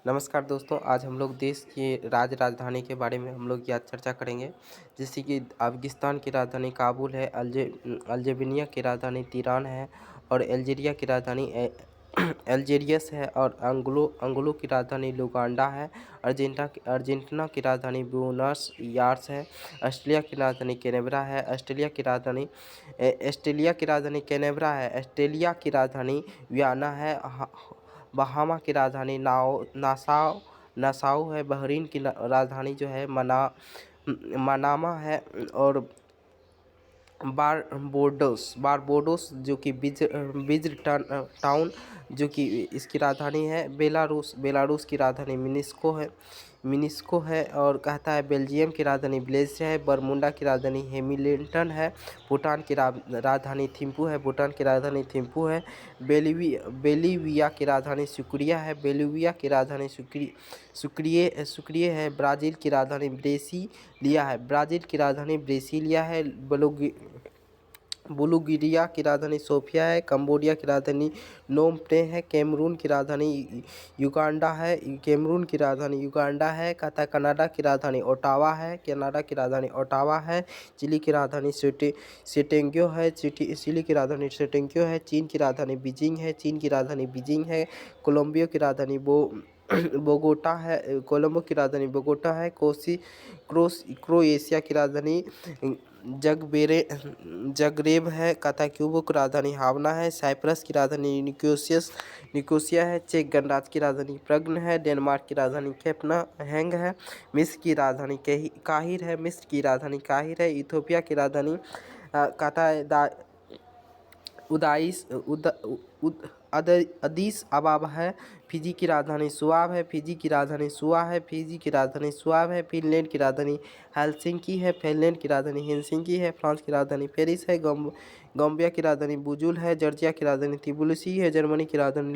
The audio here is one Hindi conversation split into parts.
नमस्कार दोस्तों, आज हम लोग देश की राजधानी के बारे में हम लोग यहाँ चर्चा करेंगे। जैसे कि अफ़गानिस्तान की राजधानी काबुल है, अल्जीरिया की राजधानी तिरान है और अल्जीरिया की राजधानी अल्जीरियस है और अंगोला की राजधानी लुआंडा है। अर्जेंटीना की राजधानी ब्यूनस आयर्स है। ऑस्ट्रेलिया की राजधानी कैनबरा है। ऑस्ट्रेलिया की राजधानी कैनबरा है। ऑस्ट्रेलिया की राजधानी वियना है। बहामा की राजधानी नासाउ है। बहरीन की राजधानी जो है मनामा है। और बारबोडोस जो कि बीज टाउन जो कि इसकी राजधानी है। बेलारूस की राजधानी मिनिस्को है। और कहता है बेल्जियम की राजधानी ब्लेज है। बरमुंडा की राजधानी हेमिल्टन है। भूटान की राजधानी थिम्पू है। बेलीविया की राजधानी सुक्रिया है। बेलीविया की राजधानी सुक्रिय है। ब्राज़ील की राजधानी ब्रेसिलिया है। बुल्गारिया की राजधानी सोफिया है। कंबोडिया की राजधानी नोम पेन्ह है। कैमरून की राजधानी युगांडा है। कहता है कनाडा की राजधानी ओटावा है। चिली की राजधानी सेटेंग्यो है। चीन की राजधानी बीजिंग है। कोलंबो की राजधानी बोगोटा है। क्रोएशिया की राजधानी जगरेब है। कहता है क्यूबा की राजधानी हावना है। साइप्रस की राजधानी निकोसिया है। चेक गणराज्य की राजधानी प्रग्न है। डेनमार्क की राजधानी कोपेनहेगन है। मिस्र की राजधानी काहिर है। इथियोपिया की राजधानी कहता है अदीस अबाबा है। फिजी की राजधानी सुआव है। फिनलैंड की राजधानी हेलसिंकी है। फ्रांस की राजधानी पेरिस है। गाम्बिया की राजधानी बुजुल है। जॉर्जिया की राजधानी तिबिलिसी है। जर्मनी की राजधानी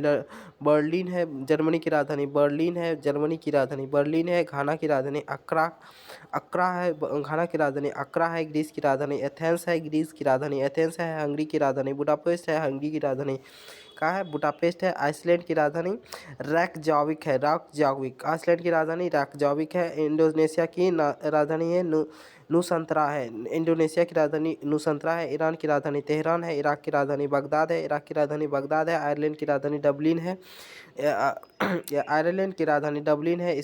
बर्लिन है। घाना की राजधानी अक्रा है। ग्रीस की राजधानी एथेंस है। हंगरी की राजधानी बुडापेस्ट है। आइसलैंड की राजधानी रेकजाविक है। इंडोनेशिया की राजधानी है नुसंतरा है। ईरान की राजधानी तेहरान है। इराक की राजधानी बगदाद है। आयरलैंड की राजधानी डबलिन है।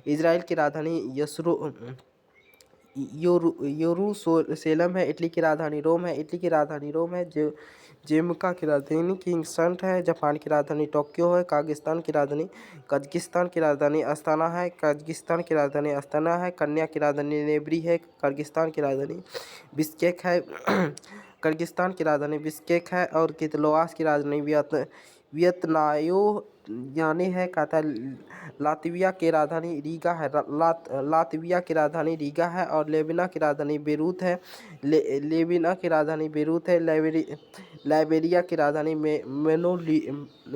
इजराइल की राजधानी यरूशलेम है। इटली की राजधानी रोम है। जमैका की राजधानी किंगस्टन है। जापान की राजधानी टोक्यो है। कजाकिस्तान की राजधानी अस्ताना है। कन्या की राजधानी नेब्री है। किर्गिस्तान की राजधानी बिश्केक है। और कितलोआस की राजधानी वियतनायो यानी है। कहता है लातविया की राजधानी रीगा है। और लेबना की राजधानी बेरूत है। लाइबेरिया की राजधानी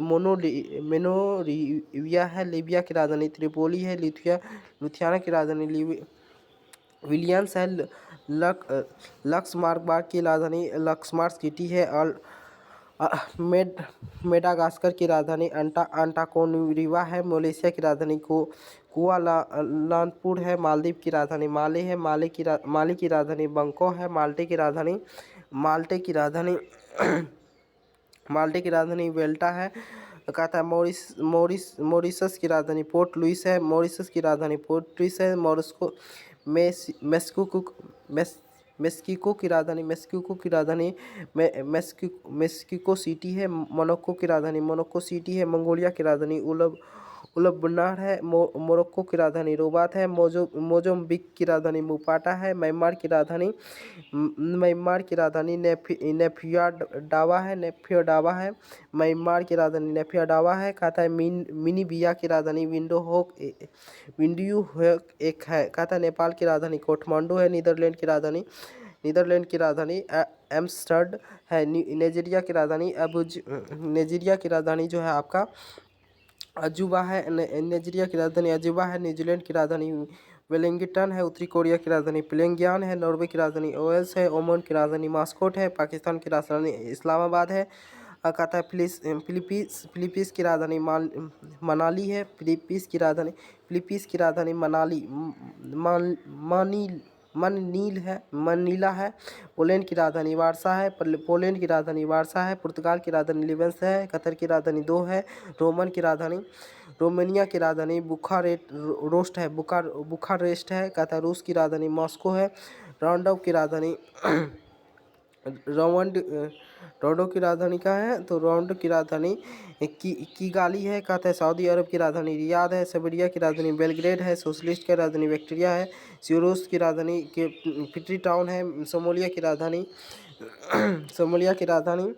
मोनोलिविया है। लीबिया की राजधानी त्रिपोली है। लुथियाना की राजधानी विलियंस है। लक्समबर्ग की राजधानी लक्समबर्ग सिटी है। और मेडागास्कर की राजधानी अंटाकोनरिवा है। मलेशिया की राजधानी कुआलालंपुर है। मालदीव की राजधानी माले है। माली की राजधानी बंको है। माल्टे की राजधानी वेल्टा है। कहता है मॉरिशस की राजधानी पोर्ट लुइस है। मेक्सिको की राजधानी मेक्सिको सिटी है। मोनाको की राजधानी मोनाको सिटी है। मंगोलिया की राजधानी उलबनार है। मोरक्को की राजधानी रबात है। मोजाम्बिक की राजधानी मुपाटा है। म्यांमार की राजधानी नेपियाडावा है। म्यांमार की राजधानी नेपियाडावा है। कहता है मिनीबिया की राजधानी विंडयू एक है। कहता है नेपाल की राजधानी काठमांडू है। नीदरलैंड की राजधानी एम्स्टर्ड है। नाइजीरिया की राजधानी जो है आपका अजूबा है। नाइजीरिया की राजधानी अजूबा है। न्यूजीलैंड की राजधानी वेलिंगटन है। उत्तरी कोरिया की राजधानी प्योंगयांग है। नॉर्वे की राजधानी ओएल्स है। ओमान की राजधानी मास्कोट है। पाकिस्तान की राजधानी इस्लामाबाद है। कहता है फिलीपींस की राजधानी मनाली है। फिलीपींस की राजधानी मनीला है। पोलैंड की राजधानी वारसा है। पुर्तगाल की राजधानी लिवेंस है। कतर की राजधानी दो है। रोमानिया की राजधानी बुखारेस्ट है। कहता है रूस की राजधानी मॉस्को है। रॉन्डो की राजधानी रॉन्डो की राजधानी कहाँ है, तो रॉन्डो की राजधानी किगाली है। कहता है सऊदी अरब की राजधानी रियाद है। सर्बिया की राजधानी बेलग्रेड है। सोशलिस्ट की राजधानी विक्टोरिया है। सिरोस की राजधानी के पिट्री टाउन है। सोमालिया की राजधानी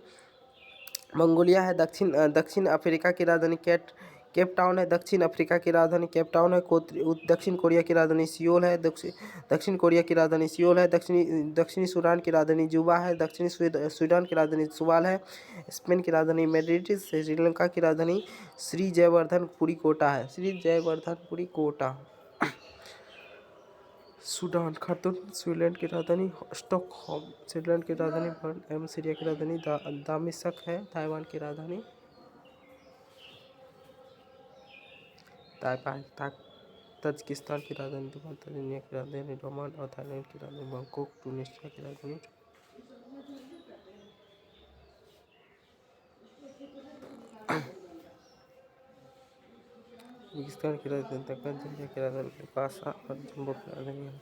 मंगोलिया है। दक्षिण अफ्रीका की राजधानी केप टाउन है। दक्षिण अफ्रीका की राजधानी केप टाउन है। दक्षिण कोरिया की राजधानी सियोल है। दक्षिण कोरिया की राजधानी सियोल है। दक्षिणी सूडान की राजधानी जुबा है। दक्षिणी सूडान की राजधानी सुवाल है। स्पेन की राजधानी मैड्रिड है। श्रीलंका की राजधानी श्री जयवर्धनपुरी कोटा है। Sudan Khartoum. स्विट्जरलैंड की राजधानी स्टॉकहोम। स्विट्जरलैंड की राजधानी बर्न एवं सीरिया की राजधानी दामिश्क है। ताइवान की राजधानी ताजिकिस्तान की राजधानी दुबाई। तंजानिया की राजधानी डोमान और थाईलैंड की राजधानी बैंकॉक। ट्यूनीशिया की राजधानी पाकिस्तान की राजधानी तंजानिया की राजधानी लुसाका और जम्मू की राजधानी